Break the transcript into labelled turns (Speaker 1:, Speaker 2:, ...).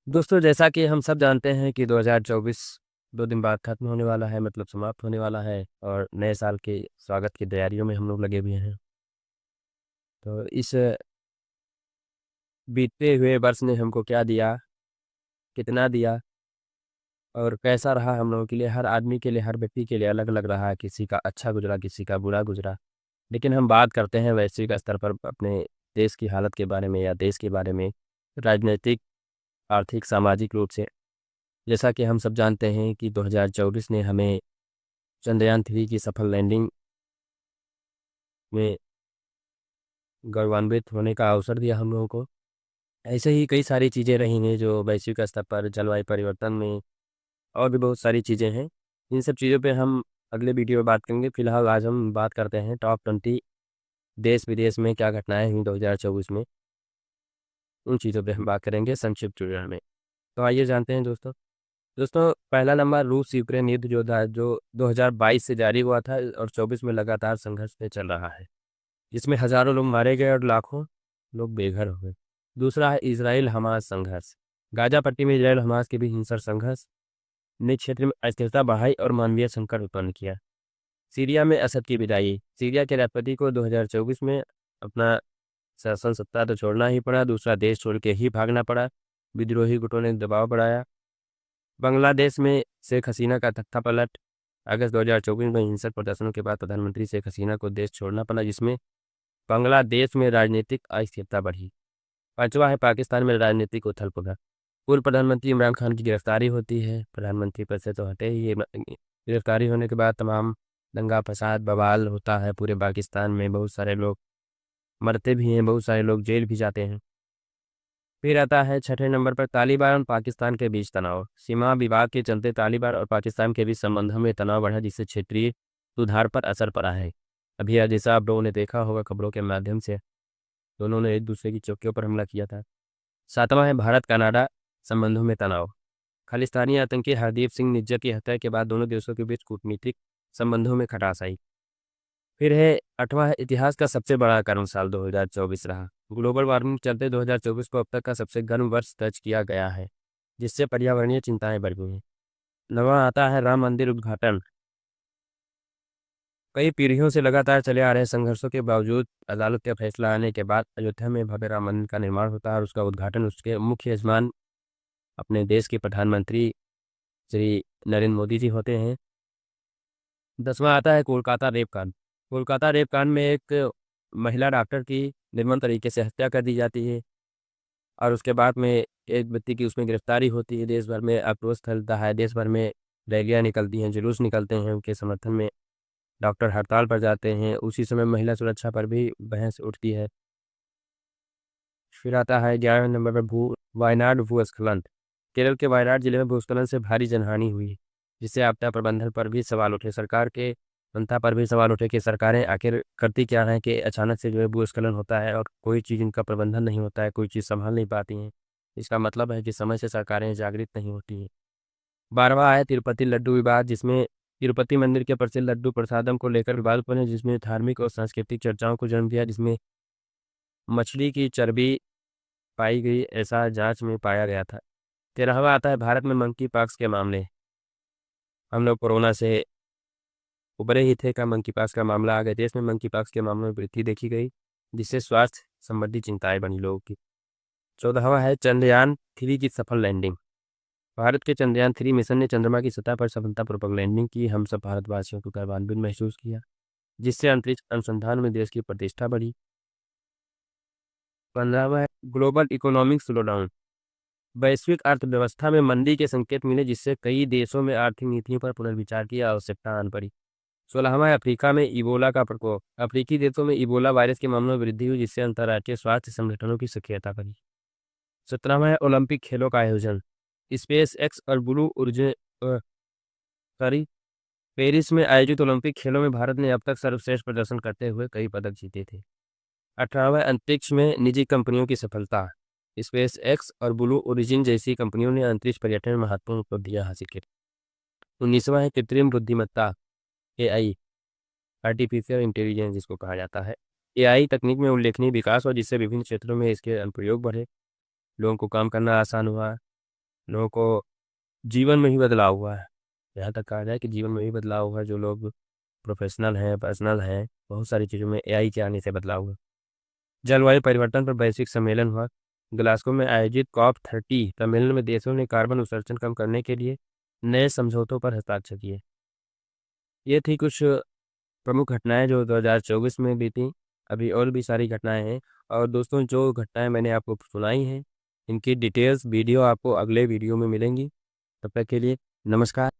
Speaker 1: दोस्तों, जैसा कि हम सब जानते हैं कि 2024 2 दिन बाद खत्म होने वाला है, मतलब समाप्त होने वाला है और नए साल के स्वागत की तैयारियों में हम लोग लगे हुए हैं। तो इस बीतते हुए वर्ष ने हमको क्या दिया, कितना दिया और कैसा रहा हम लोगों के लिए, हर आदमी के लिए, हर व्यक्ति के लिए अलग-अलग रहा। किसी का अच्छा गुज़रा, किसी का बुरा गुज़रा। लेकिन हम बात करते हैं वैश्विक स्तर पर अपने देश की हालत के बारे में या देश के बारे में, राजनैतिक, आर्थिक, सामाजिक रूप से। जैसा कि हम सब जानते हैं कि 2024 ने हमें चंद्रयान 3 की सफल लैंडिंग में गौरवान्वित होने का अवसर दिया हम लोगों को। ऐसे ही कई सारी चीज़ें रही हैं जो वैश्विक स्तर पर जलवायु परिवर्तन में और भी बहुत सारी चीज़ें हैं। इन सब चीज़ों पे हम अगले वीडियो में बात करेंगे। फिलहाल आज हम बात करते हैं टॉप 20 देश-विदेश में क्या घटनाएँ हुई 2024 में, उन चीज़ों पे हम बात करेंगे संक्षिप्त ट्यूटोरियल में। तो आइए जानते हैं दोस्तों। दोस्तों, पहला नंबर रूस-यूक्रेन युद्ध जो 2022 से जारी हुआ था और 24 में लगातार संघर्ष में चल रहा है, जिसमें हज़ारों लोग मारे गए और लाखों लोग बेघर हो गए। दूसरा है इज़राइल-हमास संघर्ष। गाज़ा पट्टी में इज़राइल-हमास के बीच हिंसक संघर्ष ने क्षेत्र में अस्थिरता बढ़ाई और मानवीय संकट उत्पन्न किया। सीरिया में असद की विदाई। सीरिया के राष्ट्रपति को 2024 में अपना शासन सत्ता तो छोड़ना ही पड़ा, दूसरा देश छोड़ के ही भागना पड़ा। विद्रोही गुटों ने दबाव बढ़ाया। बांग्लादेश में शेख हसीना का तख्तापलट। अगस्त 2024 में हिंसक प्रदर्शनों के बाद प्रधानमंत्री शेख हसीना को देश छोड़ना पड़ा, जिसमें बांग्लादेश में राजनीतिक अस्थिरता बढ़ी। पांचवा है पाकिस्तान में राजनीतिक उथल-पुथल। पूर्व प्रधानमंत्री इमरान खान की गिरफ्तारी होती है। प्रधानमंत्री पद से तो हटे ही, गिरफ्तारी होने के बाद तमाम दंगा फसाद बवाल होता है पूरे पाकिस्तान में। बहुत सारे लोग मरते भी हैं, बहुत सारे लोग जेल भी जाते हैं। फिर आता है छठे नंबर पर तालिबान और पाकिस्तान के बीच तनाव। सीमा विवाद के चलते तालिबान और पाकिस्तान के बीच संबंधों में तनाव बढ़ा, जिससे क्षेत्रीय सुधार पर असर पड़ा है। अभी जैसा आप लोगों ने देखा होगा खबरों के माध्यम से, दोनों ने एक दूसरे की चौकियों पर हमला किया था। सातवां है भारत कनाडा संबंधों में तनाव। खालिस्तानी आतंकी हरदीप सिंह निज्जर की हत्या के बाद दोनों देशों के बीच कूटनीतिक संबंधों में खटास आई। फिर है आठवां है इतिहास का सबसे बड़ा गर्म साल 2024 रहा। ग्लोबल वार्मिंग के चलते 2024 को अब तक का सबसे गर्म वर्ष दर्ज किया गया है, जिससे पर्यावरणीय चिंताएं बढ़ गई हैं। नवा आता है राम मंदिर उद्घाटन। कई पीढ़ियों से लगातार चले आ रहे संघर्षों के बावजूद अदालत का फैसला आने के बाद अयोध्या में भव्य राम मंदिर का निर्माण होता है और उसका उद्घाटन उसके मुख्य यजमान अपने देश के प्रधानमंत्री श्री नरेंद्र मोदी जी होते हैं। 10वां आता है कोलकाता रेप कांड। कोलकाता रेप कांड में एक महिला डॉक्टर की निर्मम तरीके से हत्या कर दी जाती है और उसके बाद में एक व्यक्ति की उसमें गिरफ्तारी होती है। देश भर में आक्रोश फैलता है, देश भर में रैलियाँ निकलती हैं, जुलूस निकलते हैं उनके समर्थन में। डॉक्टर हड़ताल पर जाते हैं। उसी समय महिला सुरक्षा पर भी बहस उठती है। फिर आता है 11वें नंबर पर वायनाड भूस्खलन। केरल के वायनाड जिले में भूस्खलन से भारी जनहानि हुई, जिससे आपदा प्रबंधन पर भी सवाल उठे। सरकार के क्षमता पर भी सवाल उठे कि सरकारें आखिर करती क्या हैं कि अचानक से जो है भूस्खलन होता है और कोई चीज़ इनका प्रबंधन नहीं होता है, कोई चीज़ संभाल नहीं पाती हैं। इसका मतलब है कि समय से सरकारें जागृत नहीं होती हैं। 12वां है तिरुपति लड्डू विवाद, जिसमें तिरुपति मंदिर के प्रसिद्ध लड्डू प्रसादम को लेकर विवाद बने, जिसमें धार्मिक और सांस्कृतिक चर्चाओं को जन्म दिया, जिसमें मछली की चर्बी पाई गई, ऐसा जांच में पाया गया था। 13वां आता है भारत में मंकी पॉक्स के मामले। हम लोग कोरोना से उबरे ही थे का मंकी पॉक्स का मामला आ गया। देश में मंकी पॉक्स के मामलों में वृद्धि देखी गई, जिससे स्वास्थ्य संबंधी चिंताएं बनी लोगों की। 14वां है चंद्रयान 3 की सफल लैंडिंग। भारत के चंद्रयान 3 मिशन ने चंद्रमा की सतह पर सफलतापूर्वक लैंडिंग की। हम सब भारतवासियों को गौरवान्वित महसूस किया, जिससे अंतरिक्ष अनुसंधान में देश की प्रतिष्ठा बढ़ी। 15वां है ग्लोबल इकोनॉमिक स्लोडाउन। वैश्विक अर्थव्यवस्था में मंदी के संकेत मिले, जिससे कई देशों में आर्थिक नीतियों पर पुनर्विचार की आवश्यकता आन पड़ी। 16वां है अफ्रीका में इबोला का प्रकोप। अफ्रीकी देशों में इबोला वायरस के मामलों में वृद्धि हुई, जिससे अंतर्राष्ट्रीय स्वास्थ्य संगठनों की सक्रियता बढ़ी। 17वां है ओलंपिक खेलों का आयोजन। स्पेस एक्स और ब्लू ऊर्जा सॉरी पेरिस में आयोजित ओलंपिक खेलों में भारत ने अब तक सर्वश्रेष्ठ प्रदर्शन करते हुए कई पदक जीते थे। 18वां अंतरिक्ष में निजी कंपनियों की सफलता। स्पेस एक्स और ब्लू ओरिजिन जैसी कंपनियों ने अंतरिक्ष पर्यटन में महत्वपूर्ण उपलब्धियां हासिल की। 19वां है कृत्रिम बुद्धिमत्ता, एआई, आर्टिफिशियल इंटेलिजेंस जिसको कहा जाता है। एआई तकनीक में उल्लेखनीय विकास और जिससे विभिन्न क्षेत्रों में इसके अनुप्रयोग बढ़े, लोगों को काम करना आसान हुआ। लोगों को जीवन में ही बदलाव हुआ है। यहाँ तक कहा जाए कि जीवन में ही बदलाव हुआ है। जो लोग प्रोफेशनल हैं, पर्सनल हैं, बहुत सारी चीज़ों में एआई के आने से बदलाव हुआ। जलवायु परिवर्तन पर वैश्विक सम्मेलन हुआ। ग्लासगो में आयोजित COP30 सम्मेलन में देशों ने कार्बन उत्सर्जन कम करने के लिए नए समझौतों पर हस्ताक्षर किए। ये थी कुछ प्रमुख घटनाएं जो 2024 में बीती। अभी और भी सारी घटनाएं हैं। और दोस्तों, जो घटनाएं मैंने आपको सुनाई हैं, इनकी डिटेल्स वीडियो आपको अगले वीडियो में मिलेंगी। तब तक के लिए नमस्कार।